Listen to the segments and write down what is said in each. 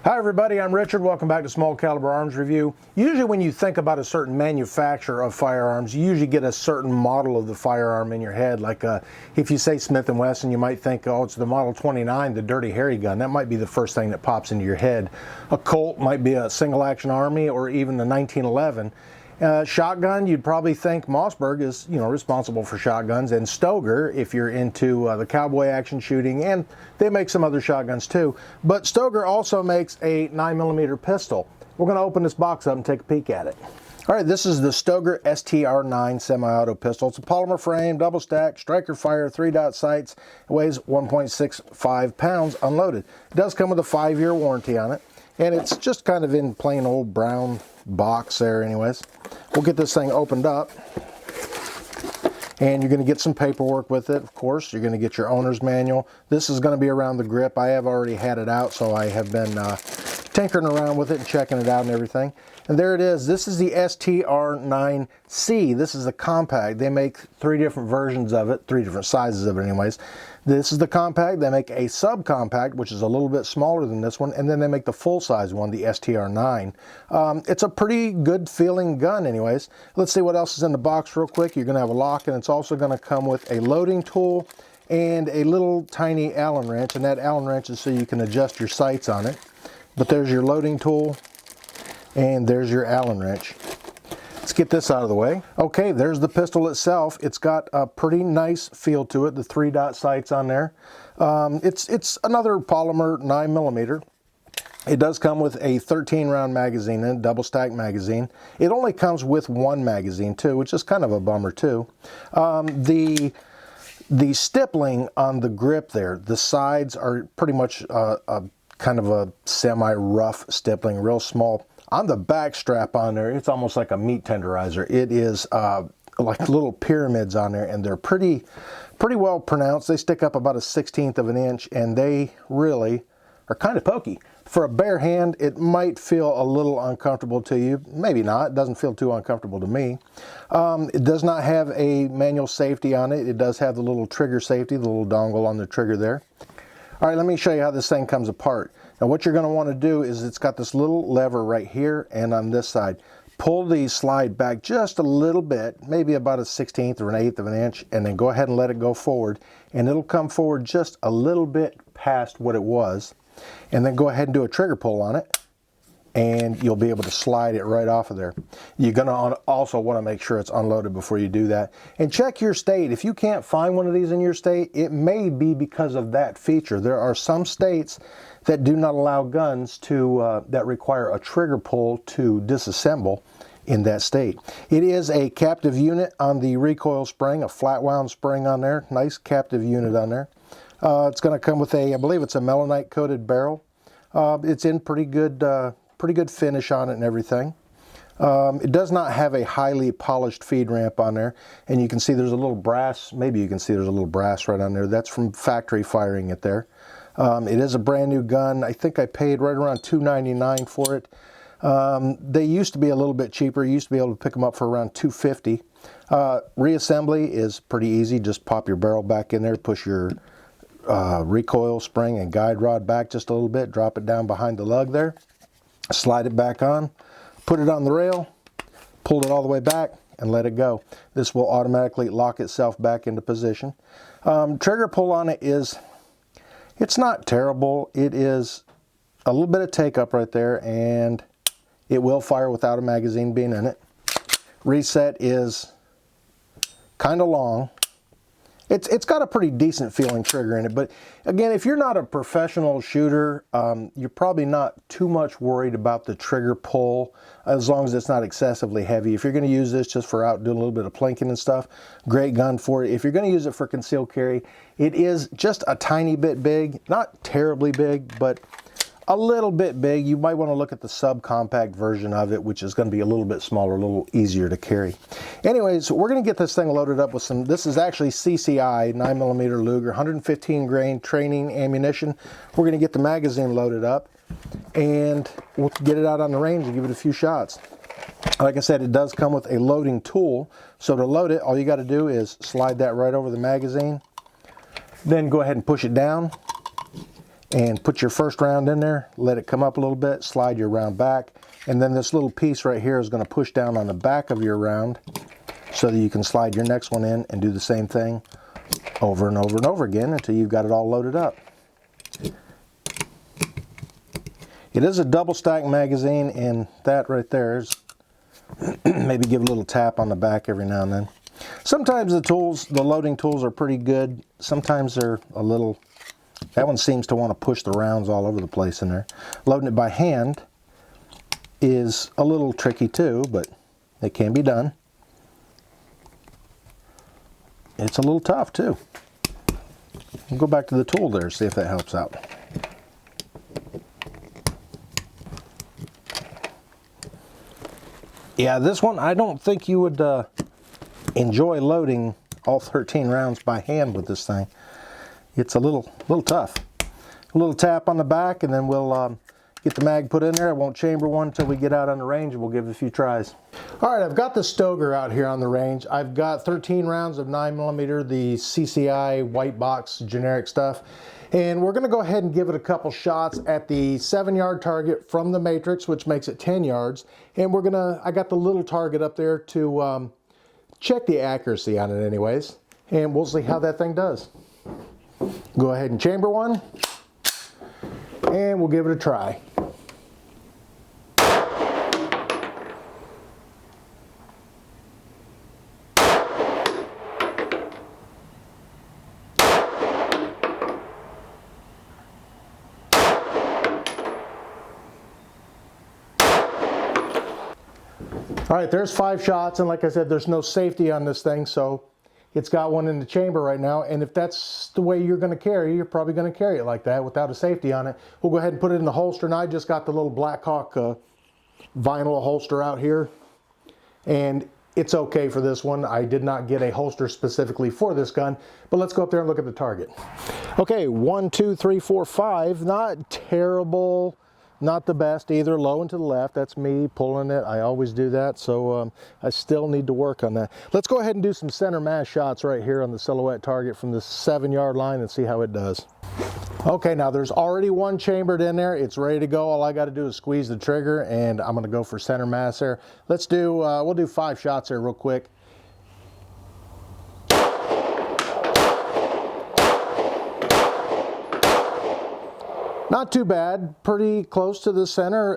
Hi everybody, I'm Richard. Welcome back to Small Caliber Arms Review. Usually when you think about a certain manufacturer of firearms, you usually get a certain model of the firearm in your head. Like if you say Smith & Wesson, you might think, oh, it's the Model 29, the Dirty Harry gun. That might be the first thing that pops into your head. A Colt might be a single action Army or even the 1911. Shotgun, you'd probably think Mossberg is, responsible for shotguns, and Stoeger if you're into the cowboy action shooting, and they make some other shotguns too. But Stoeger also makes a 9mm pistol. We're going to open this box up and take a peek at it. All right, this is the Stoeger STR-9 semi-auto pistol. It's a polymer frame, double stack, striker fire, 3-dot sights. It weighs 1.65 pounds unloaded. It does come with a 5-year warranty on it, and it's just kind of in plain old brown box there anyways. We'll get this thing opened up, and you're going to get some paperwork with it. Of course, you're going to get your owner's manual. This is going to be around the grip. I have already had it out, so I have been tinkering around with it and checking it out and everything. And there it is. This is the STR9c. This is a compact. They make 3 different versions of it, 3 different sizes of it anyways. This is the compact. They make a subcompact, which is a little bit smaller than this one, and then they make the full-size one, the STR9. It's a pretty good feeling gun anyways. Let's see what else is in the box real quick. You're going to have a lock, and it's also going to come with a loading tool and a little tiny Allen wrench, and that Allen wrench is so you can adjust your sights on it. But there's your loading tool, and there's your Allen wrench. Let's get this out of the way. Okay, there's the pistol itself. It's got a pretty nice feel to it, the 3-dot sights on there. It's another polymer 9mm. It does come with a 13-round magazine and double stack magazine. It only comes with 1 magazine too, which is kind of a bummer too. The stippling on the grip there, the sides are pretty much kind of a semi-rough stippling, real small. On the back strap on there, it's almost like a meat tenderizer. It is like little pyramids on there, and they're pretty well pronounced. They stick up about a 1/16 of an inch, and they really are kind of pokey. For a bare hand, it might feel a little uncomfortable to you. Maybe not. It doesn't feel too uncomfortable to me. It does not have a manual safety on it. It does have the little trigger safety, the little dongle on the trigger there. All right, let me show you how this thing comes apart. Now what you're going to want to do is it's got this little lever right here and on this side. Pull the slide back just a little bit, maybe about a 1/16 or an 1/8 of an inch, and then go ahead and let it go forward, and it'll come forward just a little bit past what it was. And then go ahead and do a trigger pull on it, and you'll be able to slide it right off of there. You're going to also want to make sure it's unloaded before you do that. And check your state. If you can't find one of these in your state, it may be because of that feature. There are some states that do not allow guns to that require a trigger pull to disassemble in that state. It is a captive unit on the recoil spring, a flat wound spring on there. Nice captive unit on there. It's going to come with a, I believe it's a melanite coated barrel. It's in pretty good finish on it and everything. It does not have a highly polished feed ramp on there, and you can see there's a little brass, maybe you can see there's a little brass right on there. That's from factory firing it there. It is a brand new gun. I think I paid right around $299 for it. They used to be a little bit cheaper. You used to be able to pick them up for around $250. Reassembly is pretty easy. Just pop your barrel back in there, push your recoil spring and guide rod back just a little bit, drop it down behind the lug there, slide it back on, put it on the rail, pull it all the way back, and let it go. This will automatically lock itself back into position. Trigger pull on it is, it's not terrible. It is a little bit of take up right there, and it will fire without a magazine being in it. Reset is kind of long. It's got a pretty decent feeling trigger in it, but again, if you're not a professional shooter, you're probably not too much worried about the trigger pull, as long as it's not excessively heavy. If you're going to use this just for out doing a little bit of plinking and stuff, great gun for it. If you're going to use it for concealed carry, it is just a tiny bit big, not terribly big, but a little bit big. You might want to look at the subcompact version of it, which is going to be a little bit smaller, a little easier to carry. Anyways, we're going to get this thing loaded up with some, this is actually CCI 9mm Luger, 115 grain training ammunition. We're going to get the magazine loaded up, and we'll get it out on the range and give it a few shots. Like I said, it does come with a loading tool. So to load it, all you got to do is slide that right over the magazine, then go ahead and push it down, and put your first round in there, let it come up a little bit, slide your round back, and then this little piece right here is going to push down on the back of your round so that you can slide your next one in and do the same thing over and over and over again until you've got it all loaded up. It is a double stack magazine, and that right there is maybe give a little tap on the back every now and then. Sometimes the loading tools are pretty good. Sometimes they're a little, that one seems to want to push the rounds all over the place in there. Loading it by hand is a little tricky too, but it can be done. It's a little tough too. We'll go back to the tool there, see if that helps out. Yeah, this one, I don't think you would enjoy loading all 13 rounds by hand with this thing. It's a little tough. A little tap on the back, and then we'll get the mag put in there. I won't chamber one until we get out on the range, and we'll give it a few tries. All right, I've got the Stoeger out here on the range. I've got 13 rounds of 9mm, the CCI white box generic stuff. And we're gonna go ahead and give it a couple shots at the 7-yard target from the matrix, which makes it 10 yards. And I got the little target up there to check the accuracy on it anyways. And we'll see how that thing does. Go ahead and chamber one, and we'll give it a try. All right, there's 5 shots, and like I said, there's no safety on this thing, so it's got one in the chamber right now, and if that's the way you're gonna carry, you're probably gonna carry it like that without a safety on it. We'll go ahead and put it in the holster, and I just got the little Blackhawk vinyl holster out here, and it's okay for this one. I did not get a holster specifically for this gun, but let's go up there and look at the target. Okay, 1, 2, 3, 4, 5, not terrible. Not the best either, low and to the left. That's me pulling it. I always do that, so I still need to work on that. Let's go ahead and do some center mass shots right here on the silhouette target from the 7-yard line and see how it does. Okay, now there's already one chambered in there. It's ready to go. All I got to do is squeeze the trigger, and I'm going to go for center mass there. Let's do, we'll do 5 shots there real quick. Not too bad, pretty close to the center.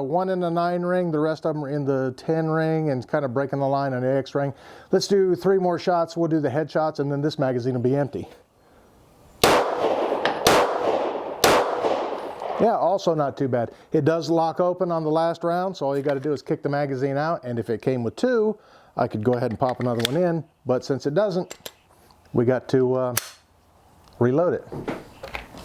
One in the 9 ring, the rest of them are in the 10 ring and kind of breaking the line on the X ring. Let's do 3 more shots. We'll do the headshots, and then this magazine will be empty. Yeah, also not too bad. It does lock open on the last round, so all you got to do is kick the magazine out, and if it came with 2, I could go ahead and pop another one in, but since it doesn't, we got to reload it.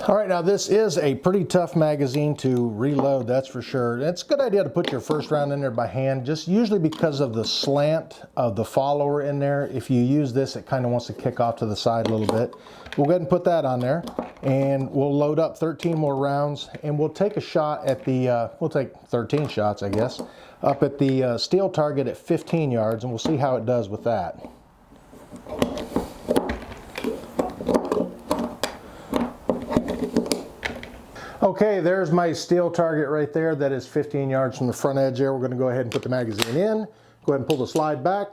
All right, now this is a pretty tough magazine to reload, that's for sure. It's a good idea to put your first round in there by hand, just usually because of the slant of the follower in there. If you use this, it kind of wants to kick off to the side a little bit. We'll go ahead and put that on there, and we'll load up 13 more rounds, and we'll take a shot at the, we'll take 13 shots, I guess, up at the steel target at 15 yards, and we'll see how it does with that. Okay, there's my steel target right there. That is 15 yards from the front edge there. We're going to go ahead and put the magazine in. Go ahead and pull the slide back,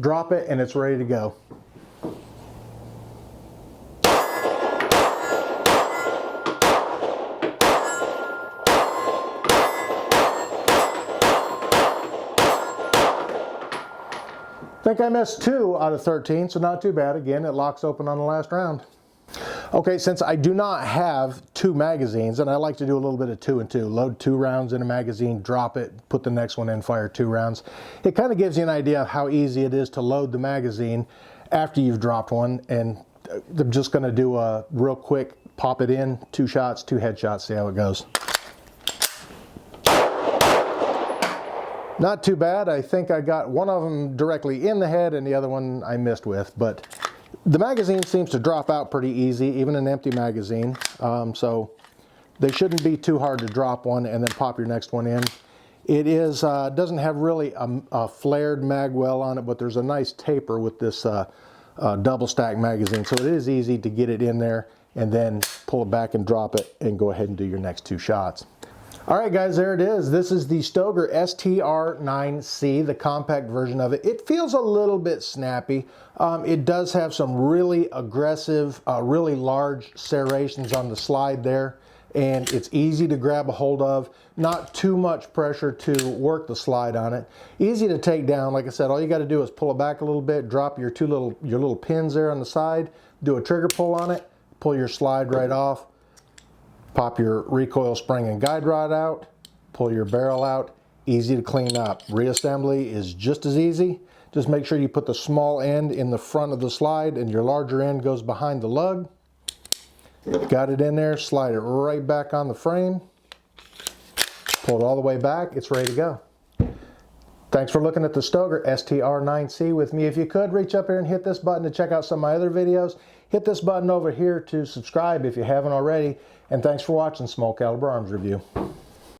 drop it, and it's ready to go. I think I missed 2 out of 13, so not too bad. Again, it locks open on the last round. Okay, since I do not have 2 magazines, and I like to do a little bit of 2 and 2, load 2 rounds in a magazine, drop it, put the next one in, fire 2 rounds. It kind of gives you an idea of how easy it is to load the magazine after you've dropped one, and I'm just going to do a real quick pop it in, 2 shots, 2 headshots, see how it goes. Not too bad. I think I got one of them directly in the head and the other one I missed with, but the magazine seems to drop out pretty easy, even an empty magazine, so they shouldn't be too hard to drop one and then pop your next one in. It is doesn't have really a flared mag well on it, but there's a nice taper with this double stack magazine, so it is easy to get it in there and then pull it back and drop it, and go ahead and do your next 2 shots. All right, guys, there it is. This is the Stoeger STR-9c, the compact version of it. It feels a little bit snappy. It does have some really aggressive, really large serrations on the slide there, and it's easy to grab a hold of. Not too much pressure to work the slide on it. Easy to take down. Like I said, all you got to do is pull it back a little bit, drop your little pins there on the side, do a trigger pull on it, pull your slide right off. Pop your recoil spring and guide rod out, pull your barrel out, easy to clean up. Reassembly is just as easy. Just make sure you put the small end in the front of the slide and your larger end goes behind the lug. Got it in there, slide it right back on the frame. Pull it all the way back, it's ready to go. Thanks for looking at the Stoeger STR9c with me. If you could, reach up here and hit this button to check out some of my other videos. Hit this button over here to subscribe if you haven't already. And thanks for watching Small Caliber Arms Review.